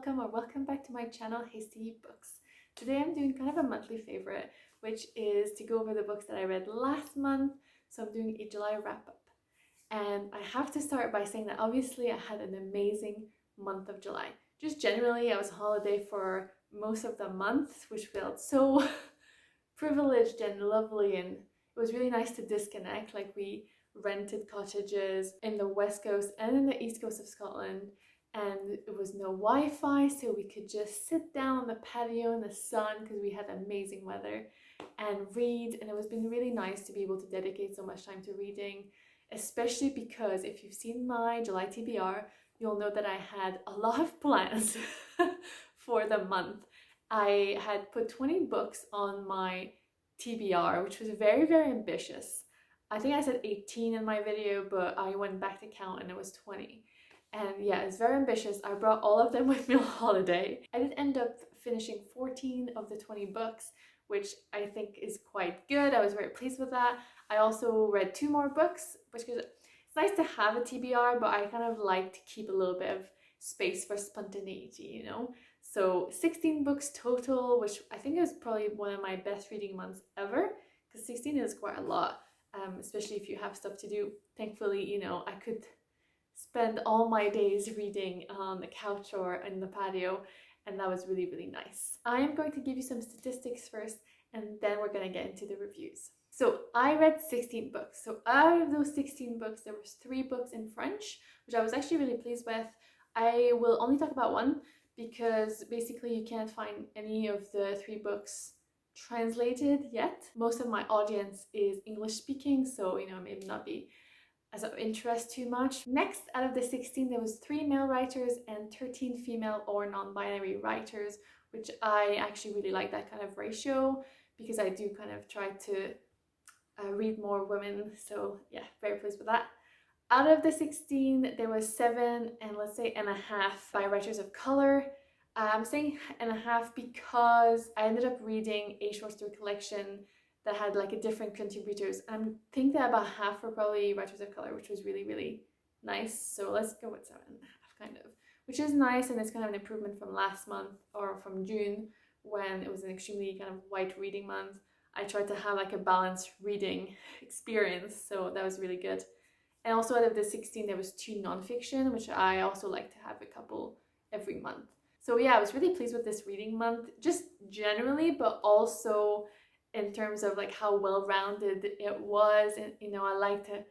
or welcome back to my channel, Hasty Books. Today I'm doing kind of a monthly favorite, which is to go over the books that I read last month. So I'm doing a July wrap-up. And I have to start by saying that obviously I had an amazing month of July. Just generally, I was on holiday for most of the month, which felt so privileged and lovely, and it was really nice to disconnect. Like, we rented cottages in the west coast and in the east coast of Scotland, and it was no Wi-Fi, so we could just sit down on the patio in the sun because we had amazing weather and read. And it was been really nice to be able to dedicate so much time to reading, especially because if you've seen my July TBR, you'll know that I had a lot of plans for the month. I had put 20 books on my TBR, which was very, very ambitious. I think I said 18 in my video, but I went back to count and it was 20. And yeah, it's very ambitious. I brought all of them with me on holiday. I did end up finishing 14 of the 20 books, which I think is quite good. I was very pleased with that. I also read 2 more books, which is, it's nice to have a TBR, but I kind of like to keep a little bit of space for spontaneity, you know? So 16 books total, which I think is probably one of my best reading months ever, because 16 is quite a lot, especially if you have stuff to do. Thankfully, you know, I could spend all my days reading on the couch or in the patio, and that was really, really nice. I am going to give you some statistics first, and then we're going to get into the reviews. So I read 16 books. So out of those 16 books, there was 3 books in French, which I was actually really pleased with. I will only talk about one because basically you can't find any of the 3 books translated yet. Most of my audience is English speaking, so you know, it may not be as of interest too much. Next, out of the 16, there was 3 male writers and 13 female or non-binary writers, which I actually really like that kind of ratio because I do kind of try to read more women. So yeah, very pleased with that. Out of the 16, there was 7 and let's say and a half by writers of color. I'm saying and a half because I ended up reading a short story collection that had like a different contributors. I think that about half were probably writers of color, which was really, really nice. So let's go with 7 and a half kind of, which is nice, and it's kind of an improvement from last month or from June when it was an extremely kind of white reading month. I tried to have like a balanced reading experience, so that was really good. And also out of the 16, there was 2 nonfiction, which I also like to have a couple every month. So yeah, I was really pleased with this reading month, just generally, but also in terms of like how well-rounded it was. And you know, I like to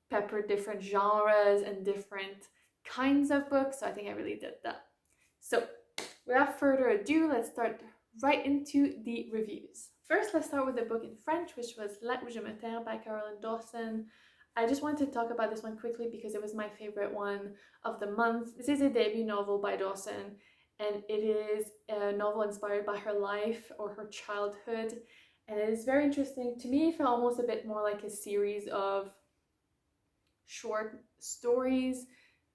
pepper different genres and different kinds of books, so I think I really did that. So without further ado, let's start right into the reviews. First, let's start with the book in French, which was La où je me terre by Dawson. I just wanted to talk about this one quickly because it was my favorite one of the month. This is a debut novel by Dawson, and it is a novel inspired by her life or her childhood. And it is very interesting. To me, it felt almost a bit more like a series of short stories,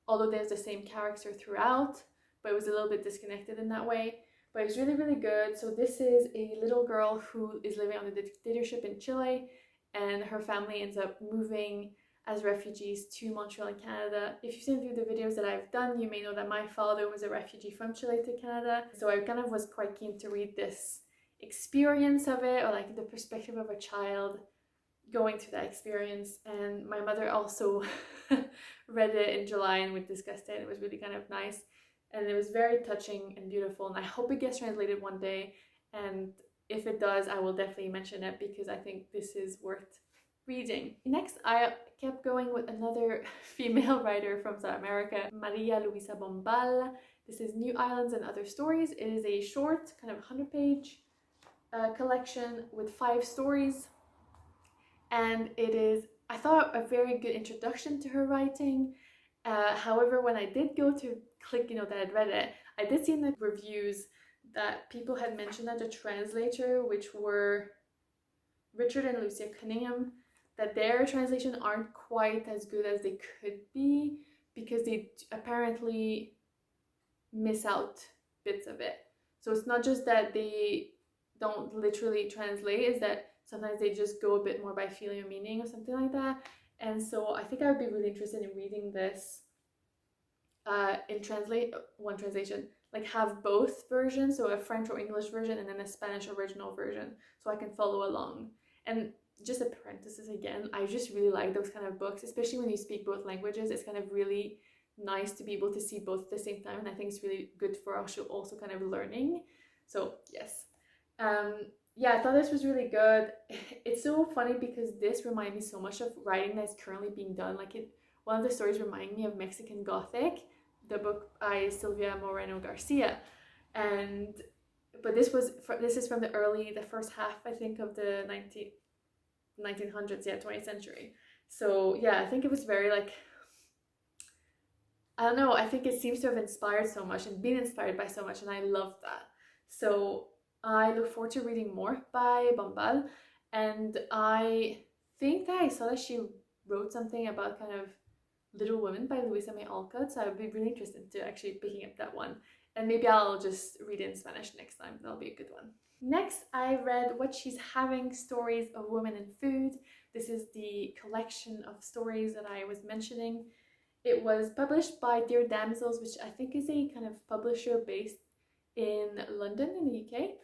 although there's the same character throughout, but it was a little bit disconnected in that way. But it's really, really good. So this is a little girl who is living on a dictatorship in Chile, and her family ends up moving as refugees to Montreal in Canada. If you've seen a few of the videos that I've done, you may know that my father was a refugee from Chile to Canada. So I kind of was quite keen to read this experience of it, or like the perspective of a child going through that experience. And my mother also read it in July and we discussed it. It was really kind of nice, and it was very touching and beautiful, and I hope it gets translated one day, and if it does, I will definitely mention it because I think this is worth reading. Next, I kept going with another female writer from South America, Maria Luisa Bombal. This is New Islands and Other Stories. It is a short, kind of 100-page collection with 5 stories, and it is, I thought, a very good introduction to her writing. However, when I did go to click, you know, that I'd read it, I did see in the reviews that people had mentioned that the translator, which were Richard and Lucia Cunningham, that their translation aren't quite as good as they could be because they apparently miss out bits of it. So it's not just that they don't literally translate, it's that sometimes they just go a bit more by feeling or meaning or something like that. And so I think I would be really interested in reading this in one translation like have both versions, so a French or English version and then a Spanish original version, so I can follow along. And just a parenthesis again, I just really like those kind of books, especially when you speak both languages. It's kind of really nice to be able to see both at the same time, and I think it's really good for us also kind of learning. So yes, yeah, I thought this was really good. It's so funny because this reminded me so much of writing that's currently being done. Like one of the stories remind me of Mexican Gothic, the book by Silvia Moreno Garcia, but this is from the first half, I think, of the 1900s, yeah, 20th century. So yeah, I think it was very like, I don't know, I think it seems to have inspired so much and been inspired by so much, and I love that. So I look forward to reading more by Bombal, and I think that I saw that she wrote something about kind of Little Women by Luisa May Alcott, so I would be really interested to actually picking up that one, and maybe I'll just read it in Spanish next time. That'll be a good one. Next, I read What She's Having, Stories of Women and Food. This is the collection of stories that I was mentioning. It was published by Dear Damsels, which I think is a kind of publisher based in London in the UK.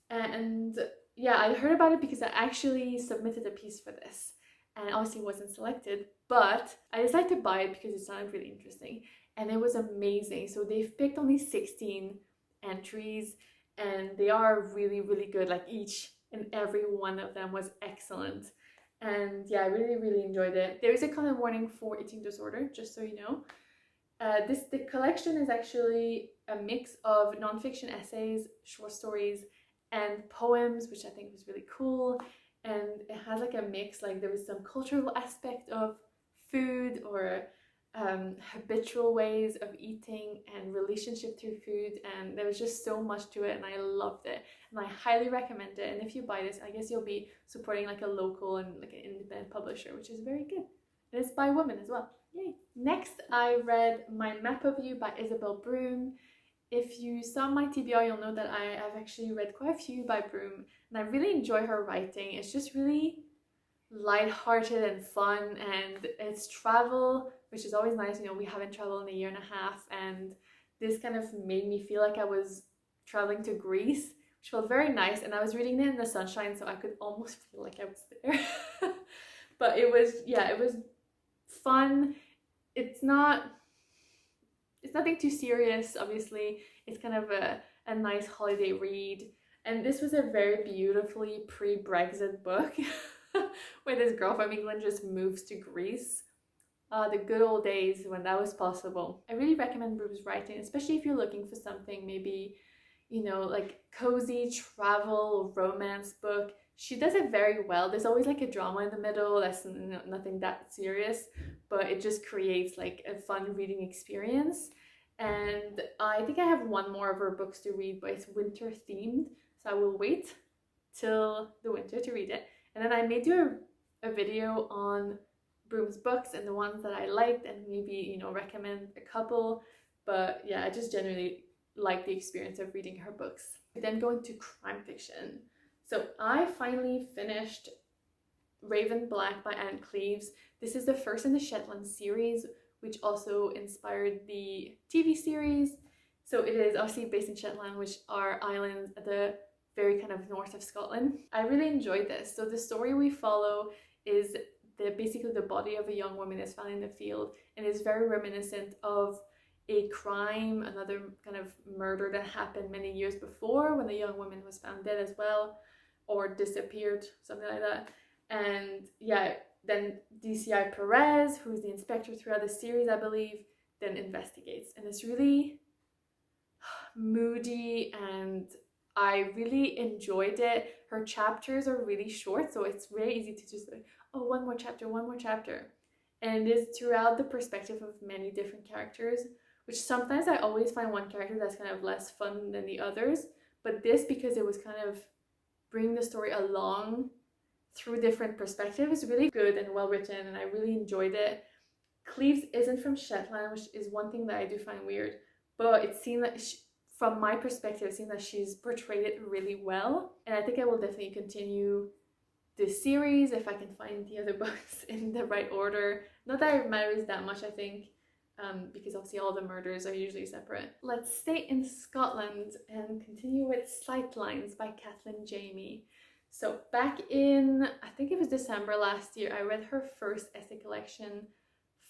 And yeah, I heard about it because I actually submitted a piece for this, and obviously wasn't selected, but I decided to buy it because it sounded really interesting, and it was amazing. So they've picked only 16 entries, and they are really, really good. Like each and every one of them was excellent. And yeah, I really, really enjoyed it. There is a content warning for eating disorder, just so you know. The collection is actually a mix of nonfiction essays, short stories, and poems, which I think was really cool. And it has like a mix, like there was some cultural aspect of food, or habitual ways of eating and relationship through food, and there was just so much to it, and I loved it, and I highly recommend it. And if you buy this, I guess you'll be supporting like a local and like an independent publisher, which is very good. And it's by women as well. Yay! Next, I read My Map of You by Isabelle Broom. If you saw my TBR, you'll know that I've actually read quite a few by Broom, and I really enjoy her writing. It's just really lighthearted and fun, and it's travel, which is always nice. You know, we haven't traveled in a year and a half, and this kind of made me feel like I was traveling to Greece, which felt very nice. And I was reading it in the sunshine, so I could almost feel like I was there. But it was, yeah, it was fun. It's nothing too serious, obviously. It's kind of a nice holiday read. And this was a very beautifully pre-Brexit book where this girl from England just moves to Greece. The good old days when that was possible. I really recommend Broom's writing, especially if you're looking for something maybe, you know, like cozy travel romance book. She does it very well. There's always like a drama in the middle that's nothing that serious, but it just creates like a fun reading experience. And I think I have one more of her books to read, but it's winter themed, so I will wait till the winter to read it. And then I may do a video on Broom's books and the ones that I liked, and maybe, you know, recommend a couple. But yeah, I just generally like the experience of reading her books. Then going to crime fiction. So I finally finished Raven Black by Anne Cleeves. This is the first in the Shetland series, which also inspired the TV series. So it is obviously based in Shetland, which are islands at the very kind of north of Scotland. I really enjoyed this. So the story we follow is basically the body of a young woman is found in the field, and is very reminiscent of a crime, another kind of murder that happened many years before, when the young woman was found dead as well, or disappeared, something like that. And yeah, then DCI Perez, who's the inspector throughout the series, I believe, then investigates. And it's really moody, and I really enjoyed it. Her chapters are really short, so it's very easy to just like, oh, one more chapter. And it is throughout the perspective of many different characters, which sometimes I always find one character that's kind of less fun than the others. But this, because it was kind of bringing the story along through different perspectives, is really good and well written, and I really enjoyed it. Cleeves isn't from Shetland, which is one thing that I do find weird, but it seemed like, from my perspective, it seems that she's portrayed it really well, and I think I will definitely continue this series if I can find the other books in the right order. Not that it matters that much, I think. because obviously all the murders are usually separate. Let's stay in Scotland and continue with Sightlines by Kathleen Jamie. So back in, I think it was December last year, I read her first essay collection,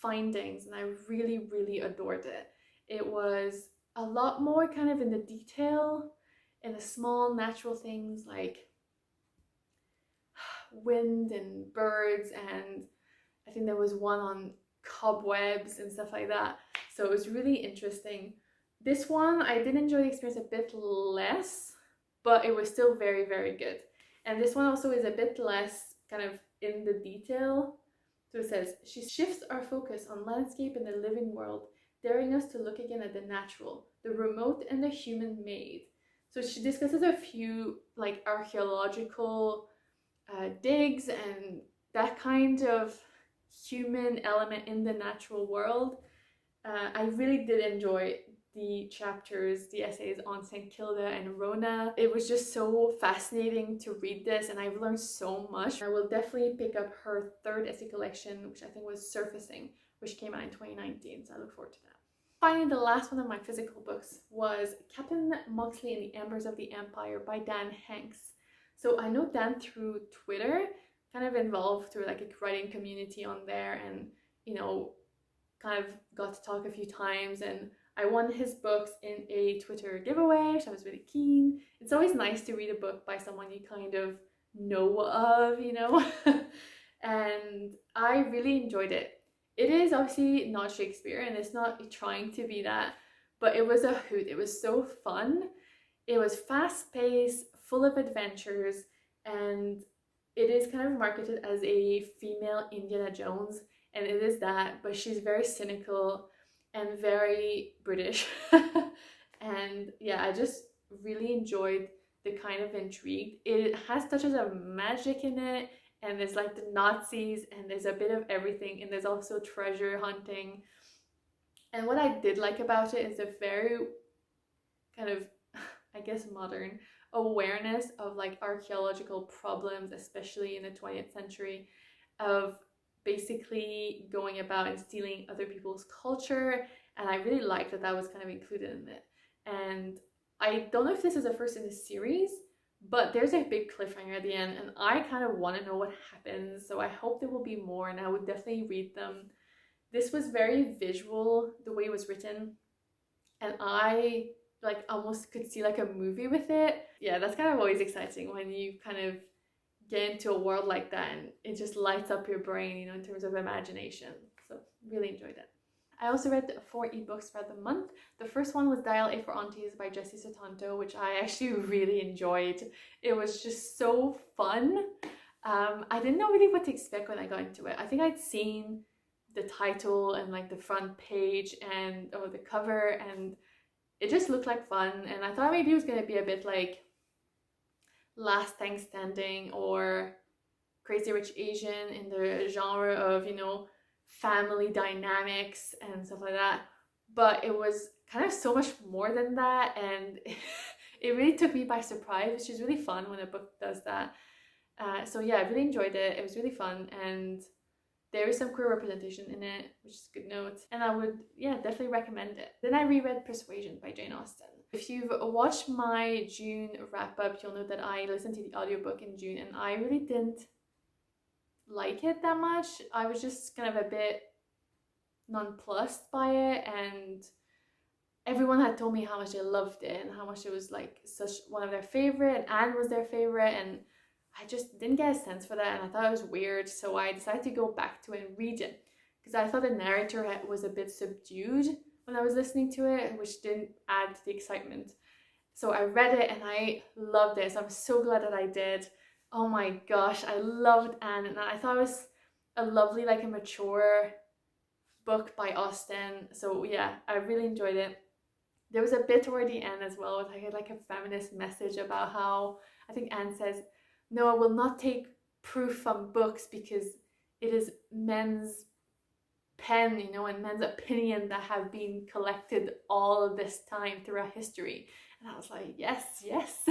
Findings, and I really, really adored it. It was a lot more kind of in the detail, in the small natural things like wind and birds, and I think there was one on cobwebs and stuff like that. So it was really interesting. This one, I did enjoy the experience a bit less, but it was still very, very good. And this one also is a bit less kind of in the detail. So it says, she shifts our focus on landscape and the living world, daring us to look again at the natural, the remote and the human made. So she discusses a few like archaeological digs and that kind of human element in the natural world. I really did enjoy the chapters, the essays on St. Kilda and Rona. It was just so fascinating to read this, and I've learned so much. I will definitely pick up her third essay collection, which I think was Surfacing, which came out in 2019, so I look forward to that. Finally, the last one of my physical books was Captain Moxley and the Embers of the Empire by Dan Hanks. So I know Dan through Twitter, kind of involved through like a writing community on there, and you know, kind of got to talk a few times, and I won his books in a Twitter giveaway, which I was really keen. It's always nice to read a book by someone you kind of know of, you know, and I really enjoyed it. It is obviously not Shakespeare and it's not trying to be that, but it was a hoot. It was so fun. It was fast-paced, full of adventures, and it is kind of marketed as a female Indiana Jones, and it is that, but she's very cynical and very British. And yeah, I just really enjoyed the kind of intrigue. It has touches of magic in it, and there's like the Nazis, and there's a bit of everything, and there's also treasure hunting. And what I did like about it is a very kind of, I guess, modern awareness of like archaeological problems, especially in the 20th century, of basically going about and stealing other people's culture. And I really liked that that was kind of included in it. And I don't know if this is the first in the series, but there's a big cliffhanger at the end, and I kind of want to know what happens, so I hope there will be more, and I would definitely read them. This was very visual, the way it was written, and I like almost could see like a movie with it. Yeah, that's kind of always exciting when you kind of get into a world like that and it just lights up your brain, you know, in terms of imagination. So really enjoyed it. I also read 4 ebooks for the month. The first one was Dial A for Aunties by Sutanto, which I actually really enjoyed. It was just so fun. I didn't know really what to expect when I got into it. I think I'd seen the title and like the front page and or the cover, and it just looked like fun, and I thought maybe it was going to be a bit like Last Thing Standing or Crazy Rich Asian in the genre of, you know, family dynamics and stuff like that, but it was kind of so much more than that, and it really took me by surprise, which is really fun when a book does that. So yeah, I really enjoyed it. It was really fun, and there is some queer representation in it, which is a good note, and I would, yeah, definitely recommend it. Then I reread Persuasion by Jane Austen. If you've watched my June wrap-up, you'll know that I listened to the audiobook in June, and I really didn't like it that much. I was just kind of a bit nonplussed by it, and everyone had told me how much they loved it and how much it was like such one of their favorite, and Anne was their favorite, and I just didn't get a sense for that, and I thought it was weird, so I decided to go back to it and read it, because I thought the narrator was a bit subdued when I was listening to it, which didn't add to the excitement. So I read it and I loved it, so I'm so glad that I did. Oh my gosh, I loved Anne, and I thought it was a lovely, like a mature book by Austen. So yeah, I really enjoyed it. There was a bit toward the end as well with like a feminist message about how, I think Anne says, no, I will not take proof from books because it is men's pen, you know, and men's opinion that have been collected all of this time throughout history. And I was like, yes, yes.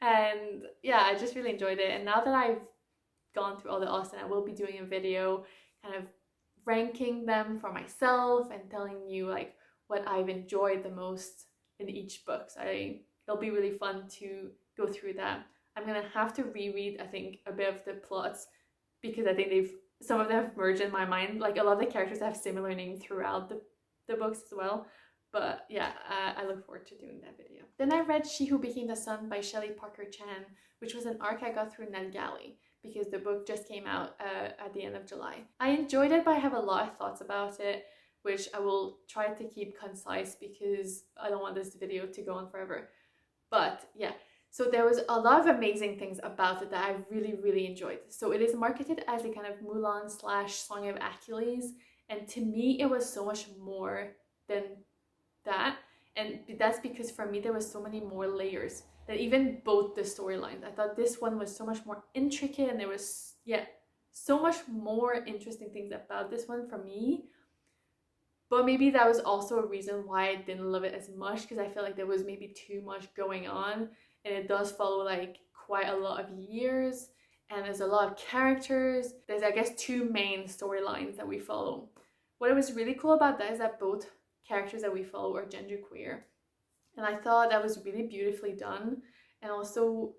And yeah, I just really enjoyed it. And now that I've gone through all the Austen, I will be doing a video kind of ranking them for myself and telling you like what I've enjoyed the most in each book. So it'll be really fun to go through that. I'm gonna have to reread, I think, a bit of the plots because I think some of them have merged in my mind. Like a lot of the characters have similar names throughout the books as well. But yeah, I look forward to doing that video. Then I read She Who Became the Sun by Shelley Parker Chan, which was an arc I got through NetGalley because the book just came out at the end of July. I enjoyed it, but I have a lot of thoughts about it, which I will try to keep concise because I don't want this video to go on forever. But yeah, so there was a lot of amazing things about it that I really, really enjoyed. So it is marketed as a kind of Mulan / Song of Achilles, and to me it was so much more than that, and that's because for me there was so many more layers that even both the storylines. I thought this one was so much more intricate, and there was so much more interesting things about this one for me. But maybe that was also a reason why I didn't love it as much, because I felt like there was maybe too much going on, and it does follow like quite a lot of years, and there's a lot of characters. There's, I guess, 2 main storylines that we follow. What was really cool about that is that both characters that we follow are genderqueer, and I thought that was really beautifully done, and also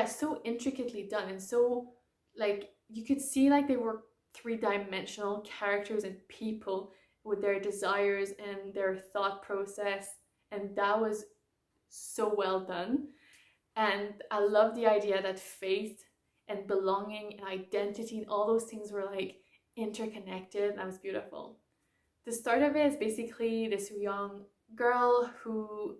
so intricately done, and so like you could see like they were 3-dimensional characters and people with their desires and their thought process, and that was so well done. And I love the idea that faith and belonging and identity and all those things were like interconnected. That was beautiful. The start of it is basically this young girl whose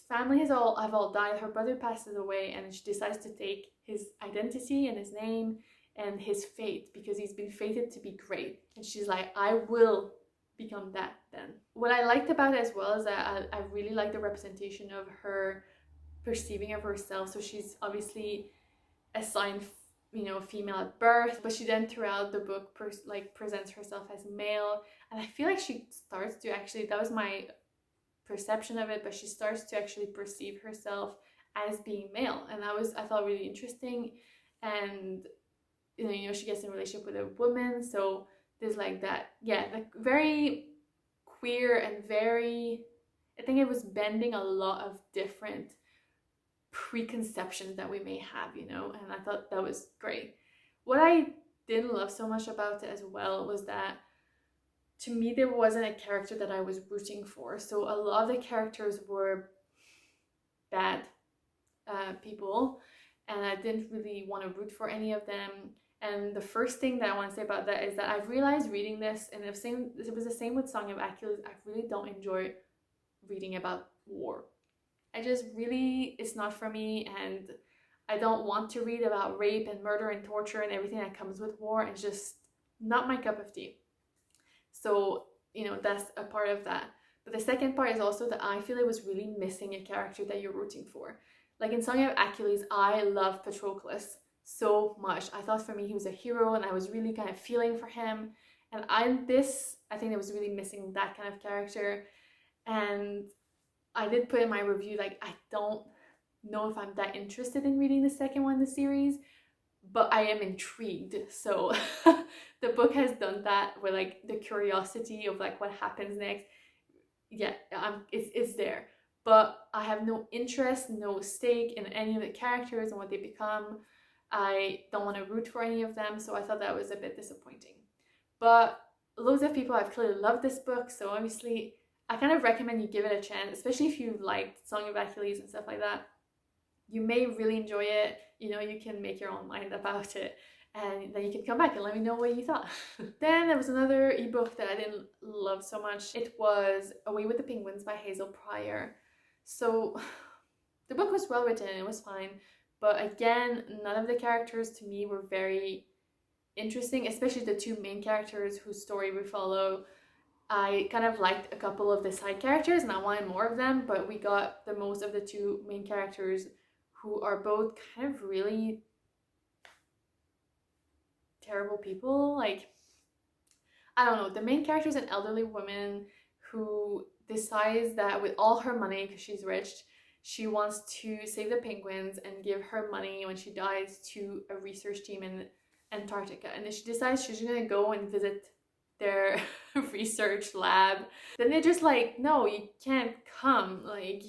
family have all died. Her brother passes away, and she decides to take his identity and his name and his fate because he's been fated to be great. And she's like, I will become that then. What I liked about it as well is that I really like the representation of her perceiving of herself. So she's obviously assigned female at birth, but she then throughout the book presents herself as male, and I feel like she starts to actually, that was my perception of it, but she starts to actually perceive herself as being male, and I thought really interesting. And she gets in a relationship with a woman, so there's like that, like very queer and very, I think it was bending a lot of different preconceptions that we may have, and I thought that was great. What I didn't love so much about it as well was that to me there wasn't a character that I was rooting for. So a lot of the characters were bad people, and I didn't really want to root for any of them. And the first thing that I want to say about that is that I've realized reading this, and it was the same with Song of Achilles, I really don't enjoy reading about war. I just really, it's not for me, and I don't want to read about rape and murder and torture and everything that comes with war. It's just not my cup of tea. So, that's a part of that. But the second part is also that I feel it was really missing a character that you're rooting for. Like in Song of Achilles, I love Patroclus so much. I thought for me he was a hero, and I was really kind of feeling for him. And I think it was really missing that kind of character. And I did put in my review, like, I don't know if I'm that interested in reading the second one in the series, but I am intrigued. So the book has done that with like the curiosity of like what happens next. It's there, but I have no interest, no stake in any of the characters and what they become. I don't want to root for any of them, so I thought that was a bit disappointing. But loads of people have clearly loved this book, so obviously I kind of recommend you give it a chance, especially if you liked Song of Achilles and stuff like that. You may really enjoy it. You can make your own mind about it, and then you can come back and let me know what you thought. Then there was another ebook that I didn't love so much. It was Away with the Penguins by Hazel Pryor. So the book was well written, it was fine, but again, none of the characters to me were very interesting, especially the 2 main characters whose story we follow. I kind of liked a couple of the side characters and I wanted more of them, but we got the most of the 2 main characters, who are both kind of really terrible people. Like, I don't know, the main character is an elderly woman who decides that with all her money, because she's rich, she wants to save the penguins and give her money when she dies to a research team in Antarctica, and then she decides she's gonna go and visit their research lab. Then they're just like, no, you can't come. Like,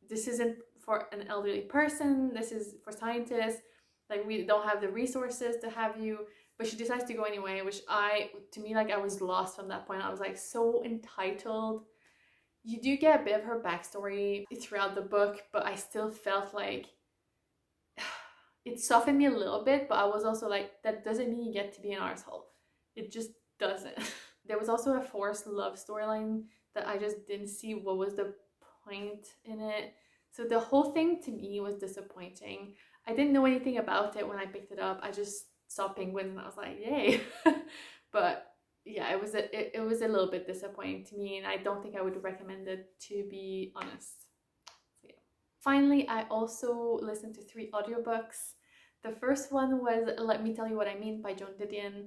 this isn't for an elderly person. This is for scientists. Like, we don't have the resources to have you. But she decides to go anyway, which to me, like, I was lost from that point. I was like so entitled. You do get a bit of her backstory throughout the book, but I still felt like it softened me a little bit, but I was also like, that doesn't mean you get to be an arsehole. It just doesn't. There was also a forced love storyline that I just didn't see what was the point in it. So the whole thing to me was disappointing. I didn't know anything about it when I picked it up. I just saw penguins and I was like, yay. But yeah, it was a little bit disappointing to me, and I don't think I would recommend it, to be honest. So yeah. Finally, I also listened to 3 audiobooks. The first one was Let Me Tell You What I Mean by Joan Didion.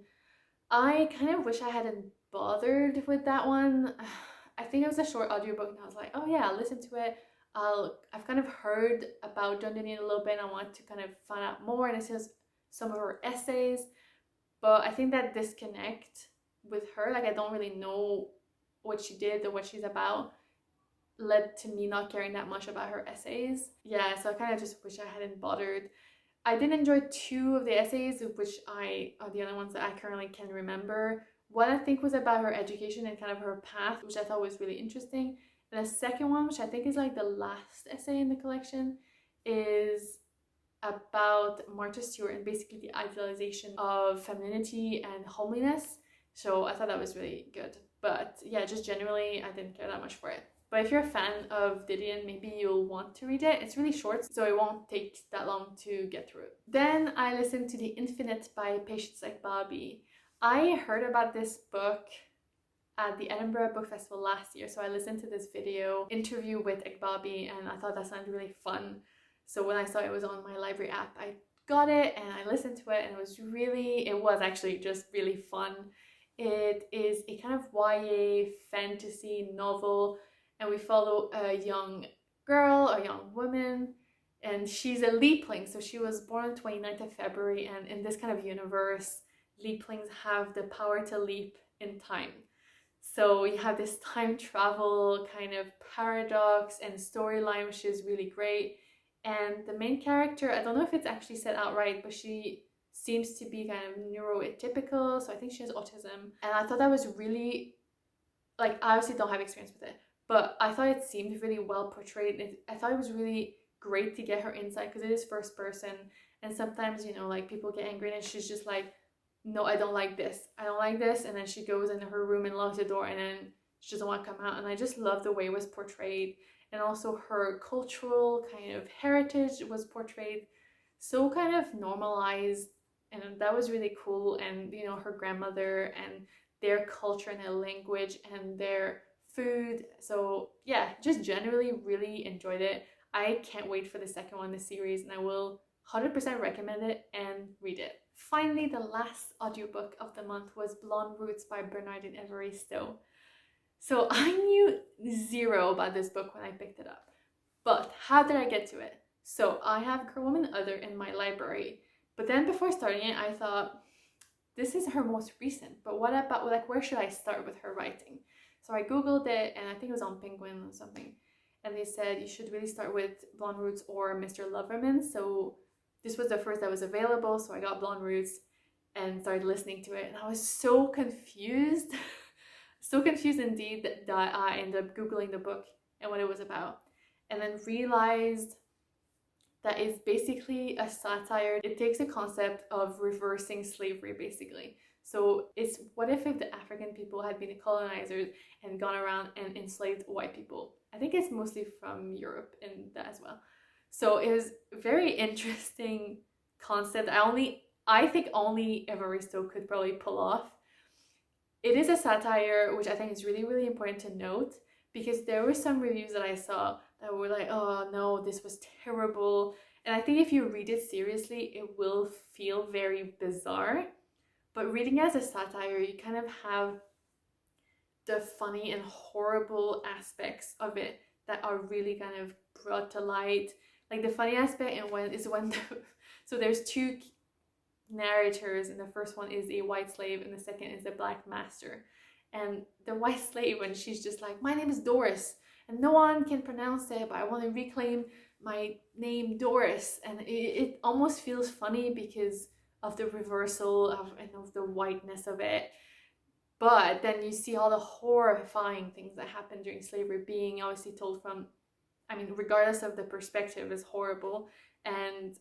I kind of wish I hadn't bothered with that one. I think it was a short audiobook and I was like, oh yeah, I'll listen to it. I've kind of heard about Joan Didion a little bit and I want to kind of find out more, and it says some of her essays, but I think that disconnect with her, like I don't really know what she did or what she's about, led to me not caring that much about her essays. Yeah, so I kind of just wish I hadn't bothered. I did enjoy 2 of the essays, which are the only ones that I currently can remember. One I think was about her education and kind of her path, which I thought was really interesting. And the second one, which I think is like the last essay in the collection, is about Martha Stewart and basically the idealization of femininity and homeliness. So I thought that was really good. But yeah, just generally, I didn't care that much for it. But if you're a fan of Didion, maybe you'll want to read it. It's really short, so it won't take that long to get through it. Then I listened to The Infinite by Patience Agbabi. I heard about this book at the Edinburgh Book Festival last year, so I listened to this interview with Agbabi, and I thought that sounded really fun. So when I saw it was on my library app, I got it and I listened to it, and it was actually just really fun. It is a kind of YA fantasy novel, and we follow a young girl, a young woman, and she's a leapling. So she was born on 29th of February, and in this kind of universe, leaplings have the power to leap in time. So you have this time travel kind of paradox and storyline, which is really great. And the main character, I don't know if it's actually said outright, but she seems to be kind of neuroatypical, so I think she has autism. And I thought that was really, like, I obviously don't have experience with it, but I thought it seemed really well portrayed. I thought it was really great to get her insight, because it is first person, and sometimes, you know, like, people get angry and she's just like, no, I don't like this, and then she goes into her room and locks the door, and then she doesn't want to come out. And I just love the way it was portrayed, and also her cultural kind of heritage was portrayed so kind of normalized, and that was really cool. And you know, her grandmother and their culture and their language and their food. So yeah, just generally really enjoyed it. I can't wait for the second one in the series, and I will 100% recommend it and read it. Finally, the last audiobook of the month was Blonde Roots by Bernardine Evaristo. So I knew zero about this book when I picked it up, but how did I get to it? So I have Girl, Woman, Other in my library, but then before starting it, I thought, this is her most recent, but what about, like, where should I start with her writing? So I googled it, and I think it was on Penguin or something, and they said you should really start with Blonde Roots or Mr. Loverman. So this was the first that was available, so I got Blonde Roots and started listening to it, and I was so confused. So confused indeed that I ended up googling the book and what it was about, and then realized that it's basically a satire. It takes the concept of reversing slavery, basically. So it's, what if the African people had been the colonizers and gone around and enslaved white people? I think it's mostly from Europe and that as well. So it was a very interesting concept. I think only Evaristo could probably pull off. It is a satire, which I think is really, really important to note, because there were some reviews that I saw that were like, oh no, this was terrible. And I think if you read it seriously, it will feel very bizarre. But reading it as a satire, you kind of have the funny and horrible aspects of it that are really kind of brought to light. Like the funny aspect and when so there's two narrators, and the first one is a white slave and the second is a black master. And the white slave, when she's just like, my name is Doris and no one can pronounce it, but I want to reclaim my name Doris. And it almost feels funny because of the reversal of the whiteness of it. But then you see all the horrifying things that happened during slavery being obviously told from, I mean, regardless of the perspective, is horrible. And,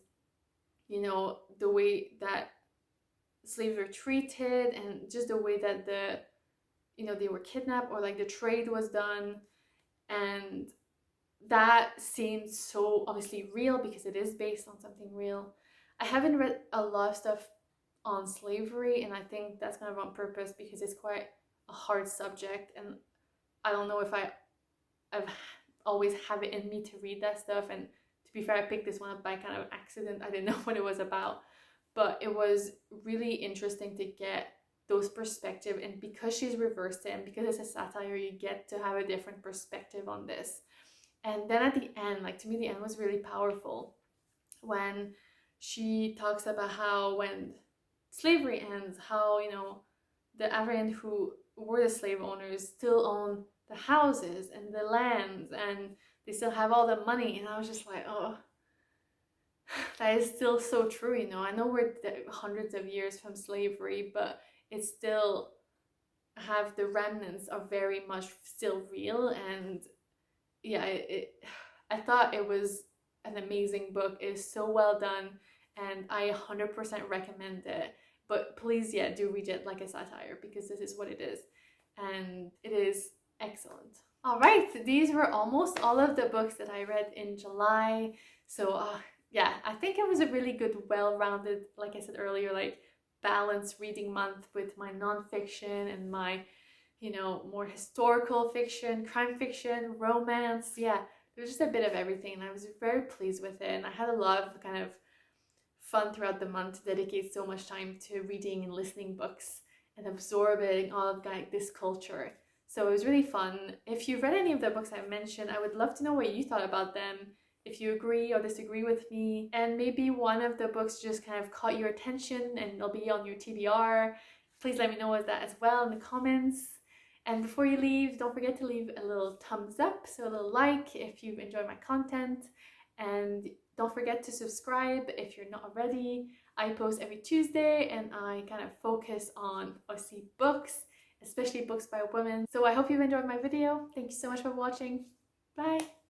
you know, the way that slaves were treated and just the way that they were kidnapped or like the trade was done. And that seems so obviously real because it is based on something real. I haven't read a lot of stuff on slavery, and I think that's kind of on purpose because it's quite a hard subject, and I don't know if I've always have it in me to read that stuff. And to be fair, I picked this one up by kind of accident. I didn't know what it was about, but it was really interesting to get those perspective, and because she's reversed it and because it's a satire, you get to have a different perspective on this. And then at the end, like to me the end was really powerful when she talks about how when slavery ends, how, you know, the Aryan who were the slave owners still own the houses and the lands and they still have all the money. And I was just like, oh, that is still so true. You know, I know we're hundreds of years from slavery, but it still have the remnants are very much still real. And yeah, I thought it was an amazing book. It is so well done and I 100% recommend it. But please, yeah, do read it like a satire because this is what it is. And it is excellent. All right, these were almost all of the books that I read in July. So yeah, I think it was a really good, well-rounded, like I said earlier, like balanced reading month with my nonfiction and my, you know, more historical fiction, crime fiction, romance. Yeah, there was just a bit of everything and I was very pleased with it. And I had a lot of kind of fun throughout the month to dedicate so much time to reading and listening books and absorbing all of like this culture. So it was really fun. If you've read any of the books I mentioned, I would love to know what you thought about them. If you agree or disagree with me, and maybe one of the books just kind of caught your attention and it'll be on your TBR, please let me know that as well in the comments. And before you leave, don't forget to leave a little thumbs up, so a little like if you've enjoyed my content. And don't forget to subscribe if you're not already. I post every Tuesday and I kind of focus on Aussie books, especially books by women. So I hope you've enjoyed my video. Thank you so much for watching. Bye!